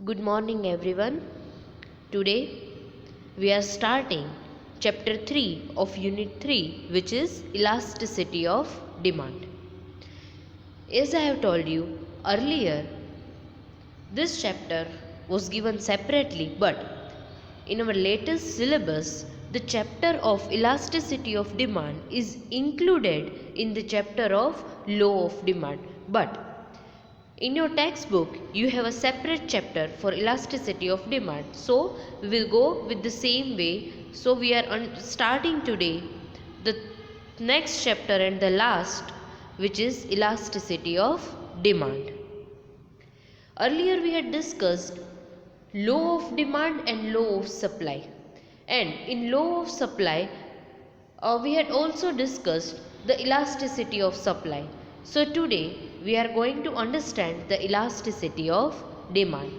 Good morning, everyone. Today we are starting chapter 3 of unit 3, which is elasticity of demand. As I have told you earlier, this chapter was given separately, but in our latest syllabus, the chapter of elasticity of demand is included in the chapter of law of demand. But in your textbook, you have a separate chapter for elasticity of demand. So, we will go with the same way. So, we are starting today the next chapter and the last, which is elasticity of demand. Earlier, we had discussed law of demand and law of supply. And in law of supply, we had also discussed the elasticity of supply. So today we are going to understand the elasticity of demand.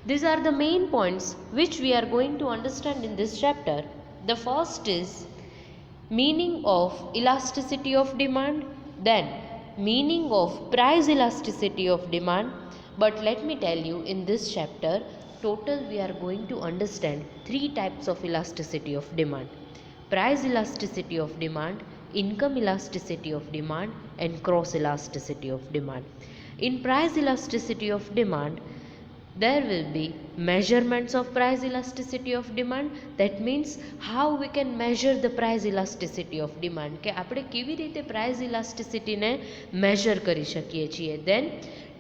These are the main points which we are going to understand in this chapter. The first is meaning of elasticity of demand, then meaning of price elasticity of demand. But let me tell you, in this chapter total we are going to understand three types of elasticity of demand: price elasticity of demand, income elasticity of demand, and cross elasticity of demand. In price elasticity of demand, there will be measurements of price elasticity of demand. That means how we can measure the price elasticity of demand, કે આપણે કેવી રીતે price elasticity ને measure કરી શકીએ છીએ. Then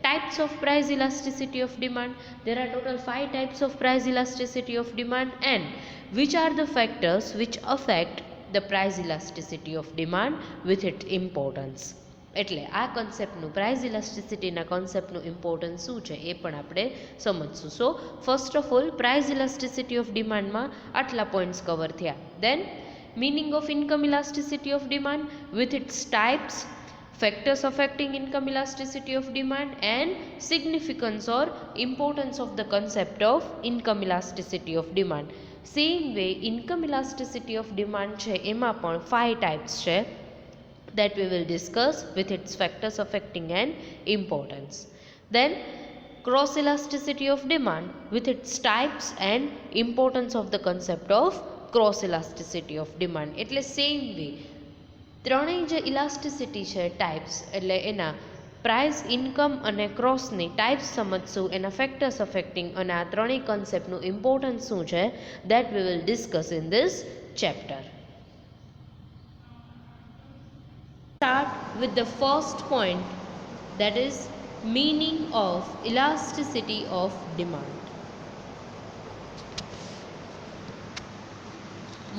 types of price elasticity of demand. There are total 5 types of price elasticity of demand, and which are the factors which affect the price elasticity of demand with its importance. એટલે આ કોન્સેપ્ટનું price ઇલાસ્ટિસિટીના કોન્સેપ્ટનું importance શું છે એ પણ આપણે સમજશું. So first of all price elasticity of ડિમાન્ડમાં આટલા પોઈન્ટ્સ કવર થયા. દેન meaning of income elasticity of demand with its types, factors affecting income elasticity of demand, and significance or importance of the concept of income elasticity of demand. Same way income elasticity of demand છે એમાં પણ 5 types છે that we will discuss with its factors affecting and importance. Then cross elasticity of demand with its types and importance of the concept of cross elasticity of demand. એટલે same way ત્રણેય જે elasticity છે types, એટલે એના price, income અને ક્રોસની types સમજશું, એના factors affecting અને આ ત્રણેય કોન્સેપ્ટનું ઇમ્પોર્ટન્સ શું છે that we will discuss in this chapter. Start with the first point, that is meaning of elasticity of demand.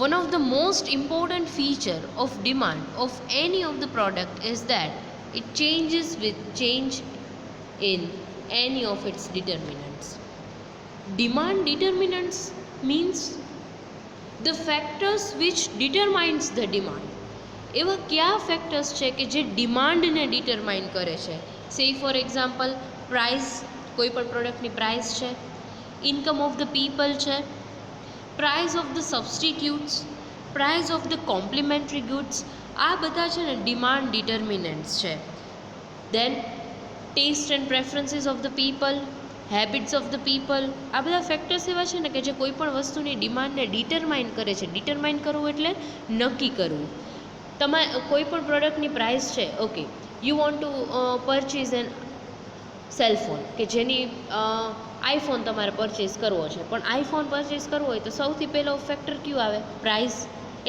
One of the most important feature of demand of any of the product is that it changes with change in any of its determinants. Demand determinants means the factors which determines the demand. એવા કયા factors છે કે જે ડિમાન્ડને determine કરે છે? સે for example price, કોઈ પણ પ્રોડક્ટની પ્રાઇસ છે, ઇન્કમ ઓફ ધ પીપલ છે, price of the substitutes, price of the complementary goods, આ બધા છે ને ડિમાન્ડ ડિટર્મિનન્ટ્સ છે. Then taste and preferences of the people, habits of the people, આ બધા ફેક્ટર્સ એવા છે ને કે જે કોઈ પણ વસ્તુની ડિમાન્ડને ડિટરમાઇન કરે છે. ડિટરમાઇન કરવું એટલે નક્કી કરવું. કોઈ પણ પ્રોડક્ટની પ્રાઇસ છે, okay, you want to purchase an cellphone, કે જેની આઈફોન તમારે પરચેઝ કરવો છે, પણ આઈફોન પરચેઝ કરવો હોય તો સૌથી પહેલો ફેક્ટર કયું આવે? પ્રાઇસ.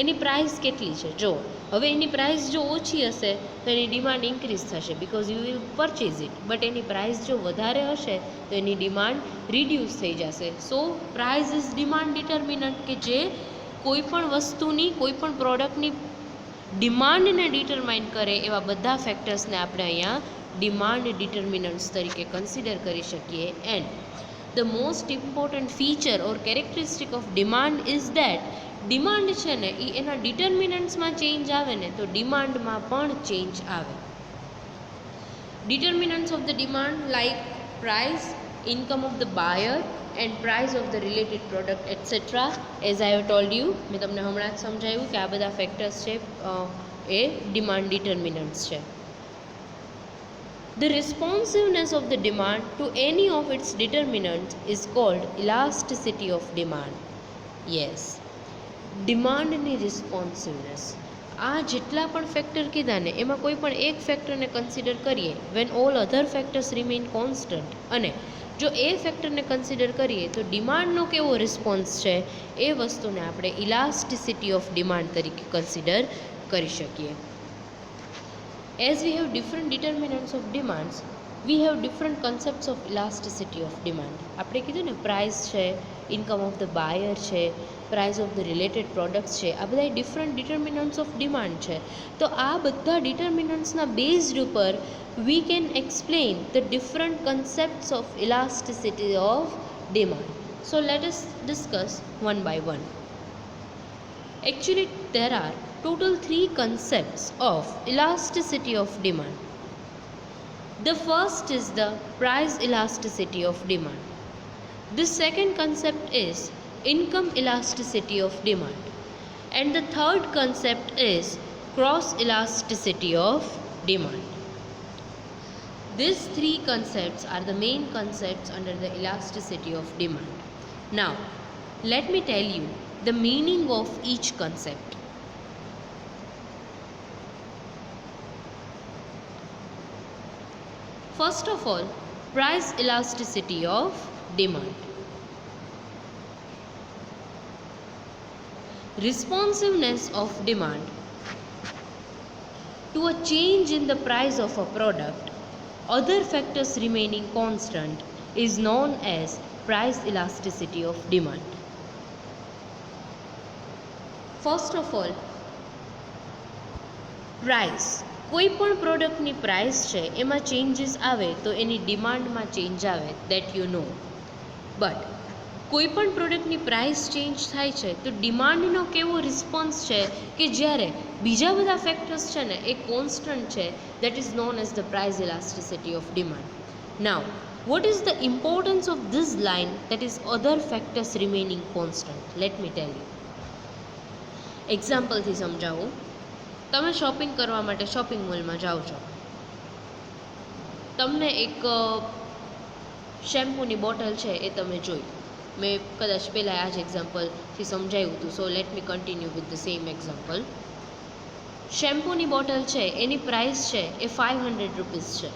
એની પ્રાઇસ કેટલી છે? જો હવે એની પ્રાઇસ જો ઓછી હશે તો એની ડિમાન્ડ ઇન્ક્રીઝ થશે because you will purchase it. But any price જો વધારે હશે તો એની ડિમાન્ડ રિડ્યુસ થઈ જશે. સો પ્રાઇસ ઇઝ ડિમાન્ડ ડિટર્મિનન્ટ, કે જે કોઈ પણ વસ્તુની, કોઈ પણ પ્રોડક્ટની ડિમાન્ડને ડિટરમાઇન કરે એવા બધા ફેક્ટર્સને આપણે અહીંયા ડિમાન્ડ ડિટર્મિનન્ટ્સ તરીકે કન્સિડર કરી શકીએ. And the most important feature or characteristic of demand is that demand છે ને એ એના ડિટર્મિનન્ટ્સમાં ચેન્જ આવે ને તો ડિમાન્ડમાં પણ ચેન્જ આવે. Determinants of the demand like price, income of the buyer and price of the related product etc. As I have told you, મેં તમને હમણાં જ સમજાવ્યું કે આ બધા ફેક્ટર્સ છે એ ડિમાન્ડ ડિટર્મિનન્ટ્સ છે. The responsiveness of the demand to any of its determinants is called elasticity of demand. Yes, ડિમાન્ડની રિસ્પોન્સિવનેસ, આ જેટલા પણ ફેક્ટર કીધા ને એમાં કોઈ પણ એક ફેક્ટરને કન્સિડર કરીએ when all other factors remain constant, અને જો એ ફેક્ટરને કન્સિડર કરીએ તો ડિમાન્ડનો કેવો રિસ્પોન્સ છે એ વસ્તુને આપણે ઇલાસ્ટિસિટી ઓફ ડિમાન્ડ તરીકે કન્સિડર કરી શકીએ. As we have different determinants of demands, we have different concepts of elasticity of demand. આપણે કીધું ને પ્રાઇસ છે, ઇન્કમ ઓફ ધ બાયર છે, price of the related products છે, આ બધા ડિફરન્ટ ડિટર્મિનન્ટ્સ ઓફ ડિમાન્ડ છે. તો આ બધા ડિટર્મિનન્ટ્સના બેઝડ ઉપર we can explain the different concepts of elasticity of demand. So let us discuss one by one. Actually, there are total 3 concepts of elasticity of demand. The first is the price elasticity of demand. The second concept is income elasticity of demand. And the third concept is cross elasticity of demand. These 3 concepts are the main concepts under the elasticity of demand. Now, let me tell you the meaning of each concept. First of all, price elasticity of demand. Responsiveness of demand to a change in the price of a product, other factors remaining constant, is known as price elasticity of demand. First of all, price, કોઈ પણ પ્રોડક્ટની price છે એમાં changes આવે તો એની ડિમાન્ડમાં change આવે, that you know. But કોઈ પણ પ્રોડક્ટની પ્રાઇસ ચેન્જ થાય છે તો ડિમાન્ડનો કેવો રિસ્પોન્સ છે કે જ્યારે બીજા બધા ફેક્ટર્સ છે ને એ કોન્સ્ટન્ટ છે, that is known as the price elasticity of demand. Now, what is the importance of this line, that is other factors remaining constant? Let me tell you. એક્ઝામ્પલથી સમજાવું. તમે શોપિંગ કરવા માટે શોપિંગ મોલમાં જાઓ છો, તમને એક શેમ્પૂની બોટલ છે એ તમે જોઈ. મેં કદાચ પહેલાં આ જ એક્ઝામ્પલથી સમજાવ્યું હતું, so let me continue with the same example. શેમ્પૂની બોટલ છે એની પ્રાઇસ છે એ 500 રૂપીસ છે.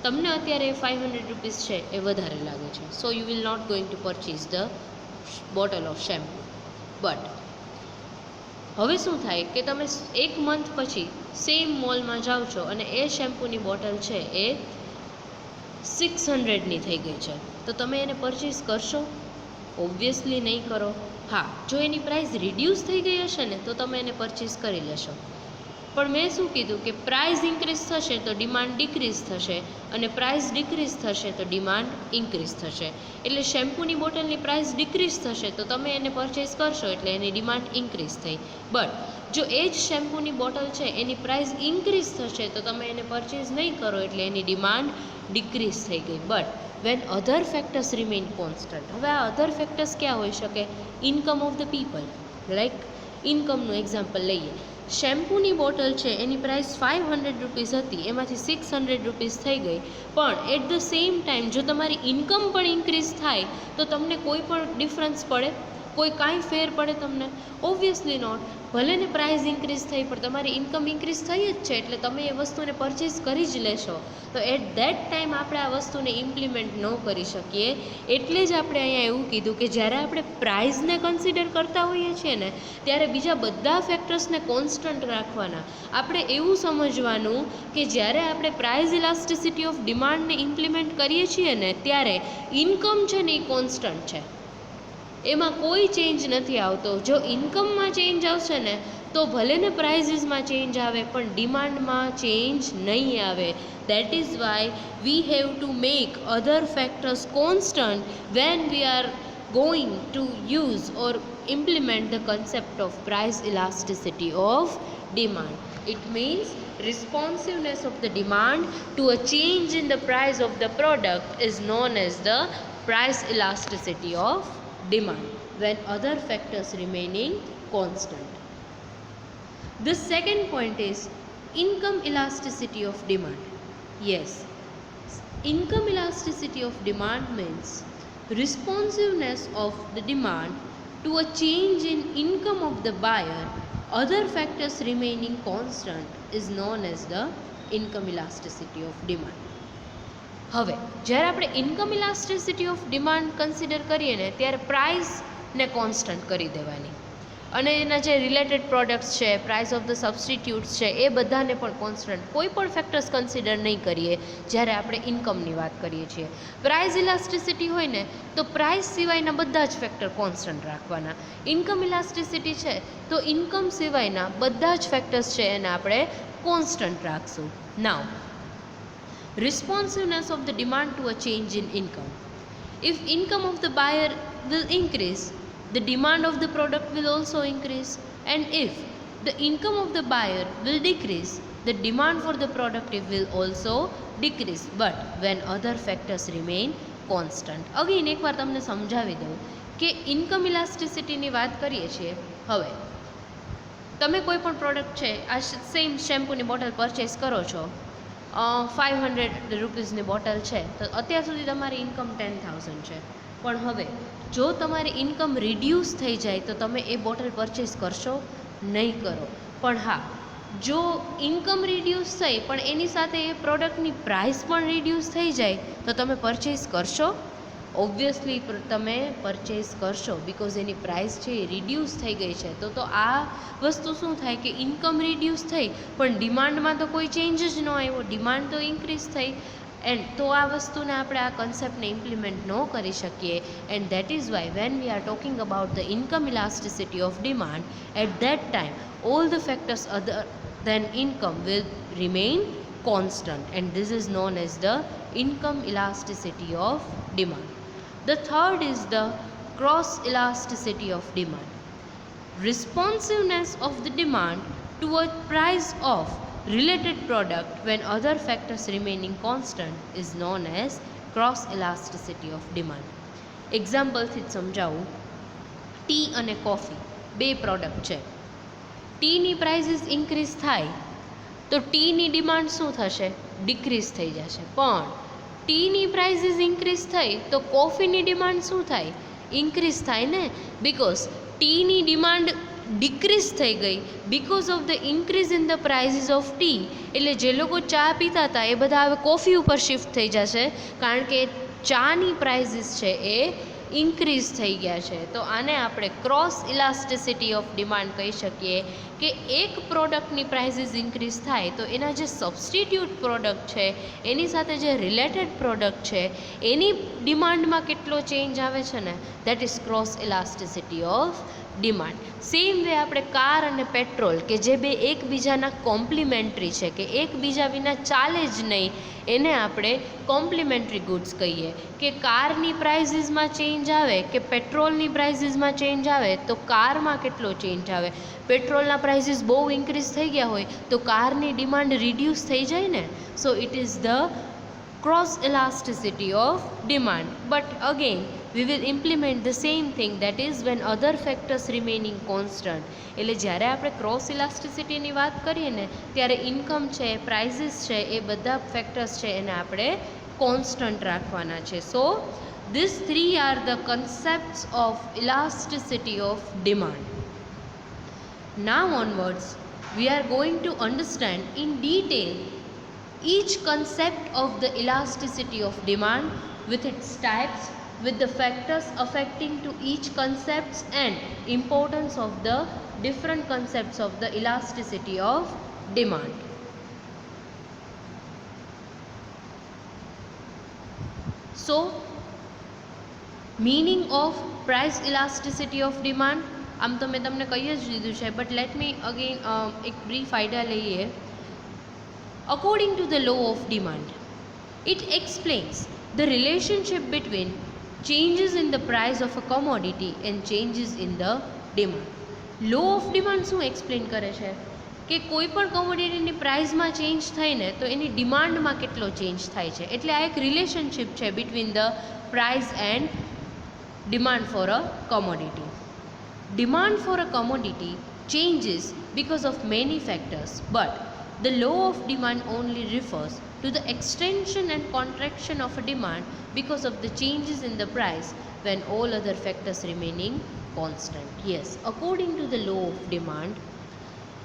તમને અત્યારે 500 રૂપીસ છે એ વધારે લાગે છે, so you will not going to purchase the bottle of shampoo. But હવે શું થાય કે તમે 1 મંથ પછી સેમ મોલમાં જાઓ છો અને એ શેમ્પૂની બોટલ છે એ 600ની થઈ ગઈ છે, તો તમે એને પરચેઝ કરશો? ઓબ્વિયસલી નહીં કરો. હા, જો એની પ્રાઇસ રિડ્યુસ થઈ ગઈ હશે ને તો તમે એને પરચેઝ કરી લેશો. પણ મેં શું કીધું કે પ્રાઇસ ઇન્ક્રીઝ થશે તો ડિમાન્ડ ડિક્રીઝ થશે, અને પ્રાઇસ ડિક્રીઝ થશે તો ડિમાન્ડ ઇન્ક્રીઝ થશે. એટલે શેમ્પૂની બોટલની પ્રાઇસ ડિક્રીઝ થશે તો તમે એને પરચેઝ કરશો એટલે એની ડિમાન્ડ ઇન્ક્રીઝ થઈ. બટ જો એ જ શેમ્પૂની બોટલ છે એની પ્રાઇસ ઇન્ક્રીઝ થશે તો તમે એને પરચેઝ નહીં કરો એટલે એની ડિમાન્ડ ડિક્રીઝ થઈ ગઈ. But when other factors remain constant. હવે આ અધર ફેક્ટર્સ ક્યાં હોઈ શકે? Income of the people. Like ઇન્કમનું એક્ઝામ્પલ લઈએ. શેમ્પૂની બોટલ છે એની પ્રાઇસ 500 રૂપીસ હતી, એમાંથી 600 રૂપીસ થઈ ગઈ. પણ એટ ધ સેમ ટાઈમ જો તમારી ઇન્કમ પણ ઇન્ક્રીઝ થાય તો તમને કોઈ પણ ડિફરન્સ પડે? કોઈ કાંઈ ફેર પડે તમને? Obviously not. ભલે ને પ્રાઇસ ઇન્ક્રીઝ થઈ પણ તમારી ઇન્કમ ઇન્ક્રીઝ થઈ જ છે એટલે તમે એ વસ્તુને પરચેઝ કરી જ લેશો. તો એટ ધેટ ટાઈમ આપણે આ વસ્તુને ઇમ્પ્લિમેન્ટ ન કરી શકીએ. એટલે જ આપણે અહીંયા એવું કીધું કે જ્યારે આપણે પ્રાઇઝને કન્સિડર કરતા હોઈએ છીએ ને ત્યારે બીજા બધા ફેક્ટર્સને કોન્સ્ટન્ટ રાખવાના. આપણે એવું સમજવાનું કે જ્યારે આપણે પ્રાઇઝ ઇલાસ્ટિસિટી ઓફ ડિમાન્ડને ઇમ્પ્લિમેન્ટ કરીએ છીએ ને ત્યારે ઇન્કમ છે ને એ કોન્સ્ટન્ટ છે, એમાં કોઈ ચેન્જ નથી આવતો. જો ઇન્કમમાં ચેન્જ આવશે ને તો ભલે ને પ્રાઇઝીસમાં ચેન્જ આવે પણ ડિમાન્ડમાં ચેન્જ નહીં આવે. That is why we have to make other factors constant van we R going to use or implement the concept of price elasticity of demand. It means responsiveness of the demand to a change in the price of the product is known as the price elasticity of demand when other factors remaining constant. The second point is income elasticity of demand. Yes. Income elasticity of demand means responsiveness of the demand to a change in income of the buyer, other factors remaining constant, is known as the income elasticity of demand. હવે જ્યારે આપણે income elasticity of demand consider કરીએ ને ત્યારે પ્રાઇસને constant કરી દેવાની અને એના જે રિલેટેડ પ્રોડક્ટ્સ છે, પ્રાઇસ ઓફ ધ સબસ્ટિટ્યૂટ્સ છે, એ બધાને પણ કોન્સ્ટન્ટ, કોઈ પણ ફેક્ટર્સ કન્સિડર નહીં કરીએ જ્યારે આપણે ઇન્કમની વાત કરીએ છીએ. પ્રાઇસ ઇલાસ્ટિસિટી હોય ને તો પ્રાઇસ સિવાયના બધા જ ફેક્ટર કોન્સ્ટન્ટ રાખવાના. ઇન્કમ ઇલાસ્ટિસિટી છે તો ઇન્કમ સિવાયના બધા જ ફેક્ટર્સ છે એને આપણે કોન્સ્ટન્ટ રાખશું. નાઉ, responsiveness of the demand to a change in income. If income of the buyer will increase, the demand of the product will also increase, and if the income of the buyer will decrease, the demand for the product will also decrease, but when other factors remain constant. Again એકવાર તમને સમજાવી દઉં કે income ઇલાસ્ટિસિટીની વાત કરીએ છીએ. હવે તમે કોઈ પણ પ્રોડક્ટ છે, આ સેમ શેમ્પૂની બોટલ પરચેસ કરો છો, 500 રૂપીસની બોટલ છે, તો અત્યાર સુધી તમારી ઇન્કમ 10,000 છે. પણ હવે જો તમારી ઇન્કમ રિડ્યુસ થઈ જાય તો તમે એ બોટલ પરચેસ કરશો? નહીં કરો. પણ હા, જો ઇન્કમ રિડ્યુસ થઈ પણ એની સાથે એ પ્રોડક્ટની પ્રાઇસ પણ રિડ્યુસ થઈ જાય તો તમે પરચેસ કરશો? ઓબ્વિયસલી તમે પરચેસ કરશો, બિકોઝ એની પ્રાઇસ છે એ રિડ્યુસ થઈ ગઈ છે. તો આ વસ્તુ શું થાય કે ઇન્કમ રિડ્યુસ થઈ પણ ડિમાન્ડમાં તો કોઈ ચેન્જ જ ન આવ્યો, ડિમાન્ડ તો ઇન્ક્રીઝ થઈ. એન્ડ તો આ વસ્તુને આપણે આ કન્સેપ્ટને ઇમ્પ્લિમેન્ટ ન કરી શકીએ. And that is why when we are talking about the income elasticity of demand, at that time all the factors other than income will remain constant, and this is known as the income elasticity of demand. The third is the cross elasticity of demand. Responsiveness of the demand to a price of related product when other factors remaining constant is known as cross elasticity of demand. Example થી સમજાવું. T અને coffee બે product છે. ટીની prices increase થાય તો ટીની demand શું થશે? Decrease થઈ જશે. પણ ટીની પ્રાઇસીસ ઇન્ક્રીઝ થઈ તો કોફીની ડિમાન્ડ શું થાય? ઇન્ક્રીઝ થાય ને, બિકોઝ ટીની ડિમાન્ડ ડિક્રીઝ થઈ ગઈ because of the increase in the prices of T. એટલે જે લોકો ચા પીતા હતા એ બધા હવે કોફી ઉપર શિફ્ટ થઈ જશે, કારણ કે ચાની પ્રાઇસીસ છે એ ઇન્ક્રીઝ થઈ ગયા છે. તો આને આપણે ક્રોસ ઇલાસ્ટિસિટી ઓફ ડિમાન્ડ કહી શકીએ કે એક પ્રોડક્ટની પ્રાઇસીસ ઇન્ક્રીઝ થાય તો એના જે સબસ્ટિટ્યૂટ પ્રોડક્ટ છે એની સાથે જે રિલેટેડ પ્રોડક્ટ છે એની ડિમાન્ડમાં કેટલો ચેન્જ આવે છે ને, that is cross elasticity of demand. Same way આપણે કાર અને પેટ્રોલ કે જે બે એકબીજાના કોમ્પ્લિમેન્ટરી છે, કે એકબીજા વિના ચાલે જ નહીં, એને આપણે કોમ્પ્લિમેન્ટરી ગુડ્સ કહીએ. કે કારની પ્રાઇસીસમાં ચેન્જ આવે કે પેટ્રોલની પ્રાઇસીસમાં ચેન્જ આવે તો કારમાં કેટલો ચેન્જ આવે. પેટ્રોલના પ્રાઇસીસ બહુ ઇન્ક્રીઝ થઈ ગયા હોય તો કારની ડિમાન્ડ રિડ્યુસ થઈ જાય ને. So it is the cross elasticity of demand. But again we will implement the same thing, that is when other factors remaining constant. એટલે જ્યારે આપણે ક્રોસ ઇલાસ્ટિસિટીની વાત કરીએ ને ત્યારે ઇન્કમ છે, પ્રાઇસીસ છે, એ બધા ફેક્ટર્સ છે એને આપણે કોન્સ્ટન્ટ રાખવાના છે. સો these three are the concepts of elasticity of demand. Now onwards we are going to understand in detail each concept of the elasticity of demand with its types, with the factors affecting to each concepts and importance of the different concepts of the elasticity of demand. So meaning of price elasticity of demand આમ તો મેં તમને કહી જ દીધું છે, but let me again એક brief idea લઈએ. According to the law of demand, it explains the relationship between changes in the price of a commodity and changes in the demand. Law of demand શું explain કરે છે કે કોઈ પણ કોમોડિટીની પ્રાઇસમાં change થાય ને તો એની ડિમાન્ડમાં કેટલો ચેન્જ થાય છે. એટલે આ એક રિલેશનશિપ છે between the price and demand for a commodity. Demand for a commodity changes because of many factors, but the law of demand only refers to the extension and contraction of a demand because of the changes in the price when all other factors remaining constant. Yes, according to the law of demand,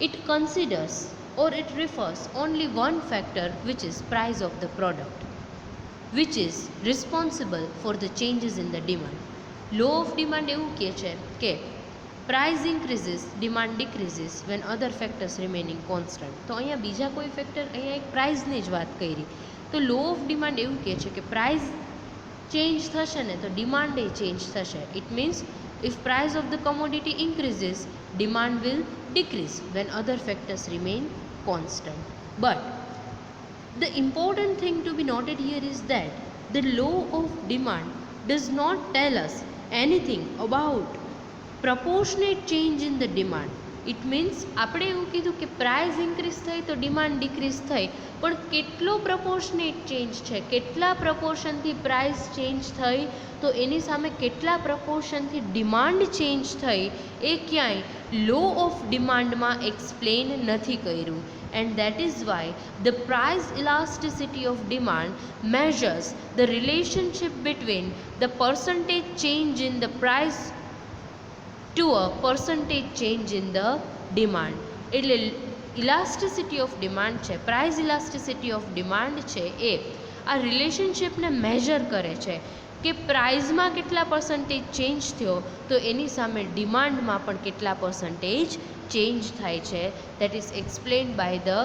it considers or it refers only one factor, which is price of the product, which is responsible for the changes in the demand. Law of demand એવું કહે છે કે price increases, demand decreases when other factors remaining constant. તો અહીંયા બીજા કોઈ factor, અહીંયા એક પ્રાઇઝની જ વાત કરી. તો લો ઓફ ડિમાન્ડ એવું કહે છે કે પ્રાઇસ ચેન્જ થશે ને તો ડિમાન્ડ એ ચેન્જ થશે. It means if price of the commodity increases, demand will decrease when other factors remain constant. But the important thing to be noted here is that the law of demand does not tell us anything about proportionate change in the demand. It means આપણે એવું કીધું કે price increase થઈ તો demand decrease થઈ, પણ કેટલો પ્રપોર્શનેટ change છે, કેટલા પ્રપોર્શનથી પ્રાઇસ ચેન્જ થઈ તો એની સામે કેટલા પ્રપોર્શનથી ડિમાન્ડ ચેન્જ થઈ, એ ક્યાંય લો ઓફ ડિમાન્ડમાં એક્સપ્લેન નથી કર્યું. And that is why the price elasticity of demand measures the relationship between the percentage change in the price to a percentage change in the demand. એટલે elasticity of demand છે, price elasticity of demand છે, એ આ રિલેશનશિપને major કરે છે કે પ્રાઇઝમાં કેટલા percentage change થયો તો એની સામે ડિમાન્ડમાં પણ કેટલા પર્સન્ટેજ ચેન્જ થાય છે. That is explained by the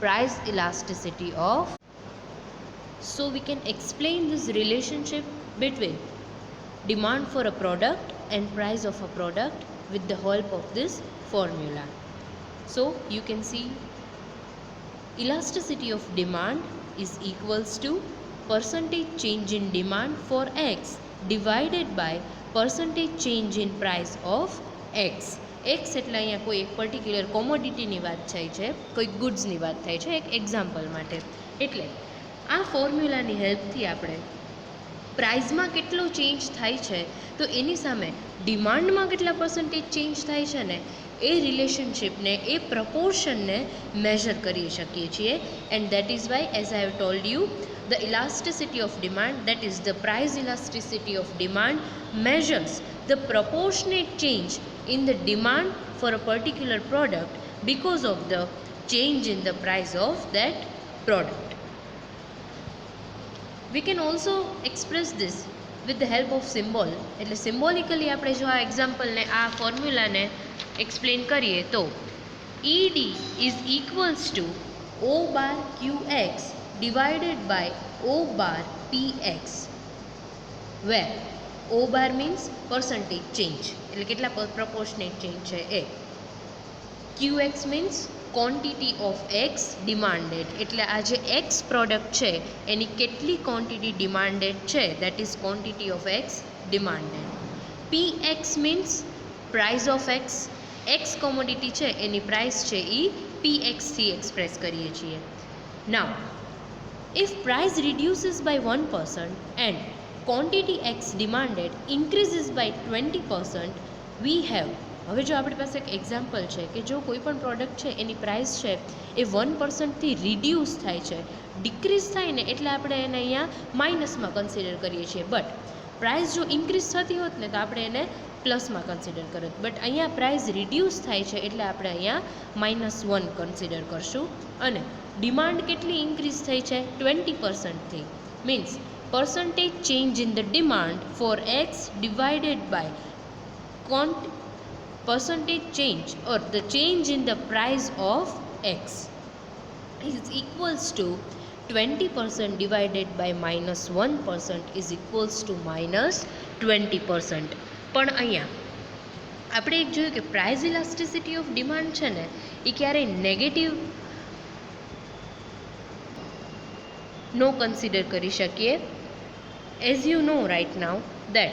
price elasticity of. So we can explain this relationship between demand for a product and price of a product with the help of this formula. So you can see elasticity of demand is equals to percentage change in demand for x divided by percentage change in price of x. x એટલે અહીંયા કોઈ એક particular કોમોડિટીની વાત થાય છે, કોઈ ગુડ્સની વાત થાય છે, એક એક્ઝામ્પલ માટે. એટલે આ ફોર્મ્યુલાની હેલ્પથી આપણે પ્રાઇઝમાં કેટલો ચેન્જ થાય છે તો એની સામે ડિમાન્ડમાં કેટલા પર્સન્ટેજ ચેન્જ થાય છે ને એ રિલેશનશિપને, એ પ્રપોર્શનને મેજર કરી શકીએ છીએ. And that is Y, as I have told you, the elasticity of demand, that is the price elasticity of demand, measures the proportionate change in the demand for a particular product because of the change in the price of that product. We can also express this with the help of symbol. એટલે સિમ્બોલિકલી આપણે જો આ એક્ઝામ્પલને, આ ફોર્મ્યુલાને explain કરીએ તો ED is equals to O bar QX divided by O bar PX, where O bar means percentage change, એટલે કેટલા proportionate change છે એ. QX means quantity of X demanded, એટલે આ જે X પ્રોડક્ટ છે એની કેટલી ક્વોન્ટિટી ડિમાન્ડેડ છે, that is quantity of X demanded. PX means price of X. X commodity છે એની price છે એ PX થી એક્સપ્રેસ કરીએ છીએ. Now if price reduces by 1% and quantity X demanded increases by 20%, we have, હવે જો આપણી પાસે એક એક્ઝામ્પલ છે કે જો કોઈ પણ પ્રોડક્ટ છે એની પ્રાઇસ છે એ 1%થી રિડ્યુસ થાય છે, ડિક્રીઝ થાય ને એટલે આપણે એને અહીંયા માઇનસમાં કન્સિડર કરીએ છીએ. બટ પ્રાઇસ જો ઇન્ક્રીઝ થતી હોત ને તો આપણે એને પ્લસમાં કન્સિડર કરત. બટ અહીંયા પ્રાઇસ રિડ્યુસ થાય છે એટલે આપણે અહીંયા -1 કન્સિડર કરશું. અને ડિમાન્ડ કેટલી ઇન્ક્રીઝ થઈ છે? 20%થી. Means percentage change in the demand for X divided by percentage change or the change in the price of X is equals to 20% divided by -1% is equals to -20%. પણ અહીંયા આપણે એક જોયું કે પ્રાઇસ ઇલાસ્ટિસિટી ઓફ ડિમાન્ડ છે ને એ ક્યારેય negative નો consider કરી શકીએ. As you know right now that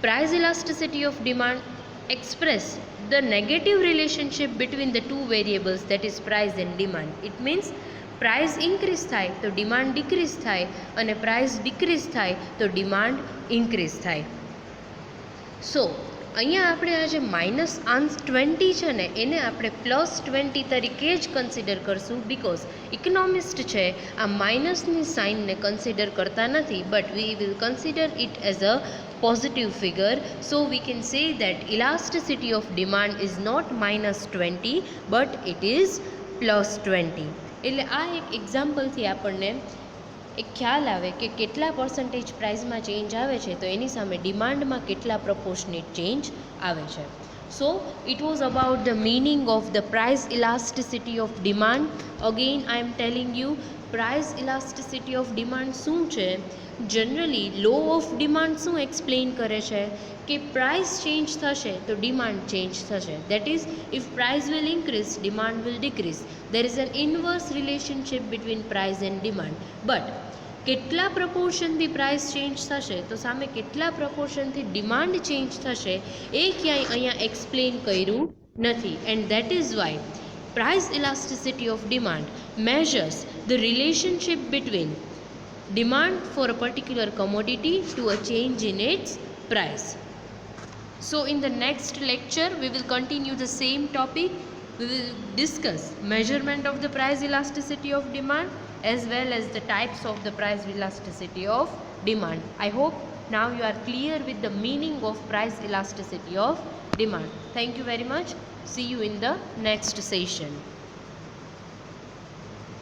price elasticity of demand express the negative relationship between the two variables, that is price and demand. It means price increase થાય તો demand decrease થાય અને price decrease થાય તો demand increase થાય. So અહીંયા આપણે આ જે -20 છે ને એને આપણે +20 તરીકે જ કન્સિડર કરશું, બિકોઝ ઇકોનોમિસ્ટ છે આ માઇનસની સાઇનને કન્સિડર કરતા નથી, but we will consider it as a positive figure, so we can say that elasticity of demand is not -20 but it is +20. એટલે આ એક એક્ઝામ્પલથી આપણને એક ખ્યાલ આવે કે કેટલા પર્સન્ટેજ પ્રાઇસમાં ચેન્જ આવે છે તો એની સામે ડિમાન્ડમાં કેટલા પ્રપોર્શનેટ ચેન્જ આવે છે. So it was about the meaning of the price elasticity of demand. Again I am telling you, price elasticity of demand શું છે? જનરલી લો ઓફ ડિમાન્ડ શું એક્સપ્લેન કરે છે કે પ્રાઇસ ચેન્જ થશે તો ડિમાન્ડ ચેન્જ થશે. That is if price will increase demand will decrease. There is an inverse relationship between price and demand. But કેટલા પ્રપોર્શનથી પ્રાઇસ ચેન્જ થશે તો સામે કેટલા પ્રપોર્શનથી ડિમાન્ડ ચેન્જ થશે એ ક્યાંય અહીંયા એક્સપ્લેન કર્યું નથી. And that is Y price elasticity of demand measures the relationship between demand for a particular commodity to a change in its price. So in the next lecture we will continue the same topic. We will discuss measurement of the price elasticity of demand as well as the types of the price elasticity of demand. I hope now you are clear with the meaning of price elasticity of demand. Thank you very much. See you in the next session.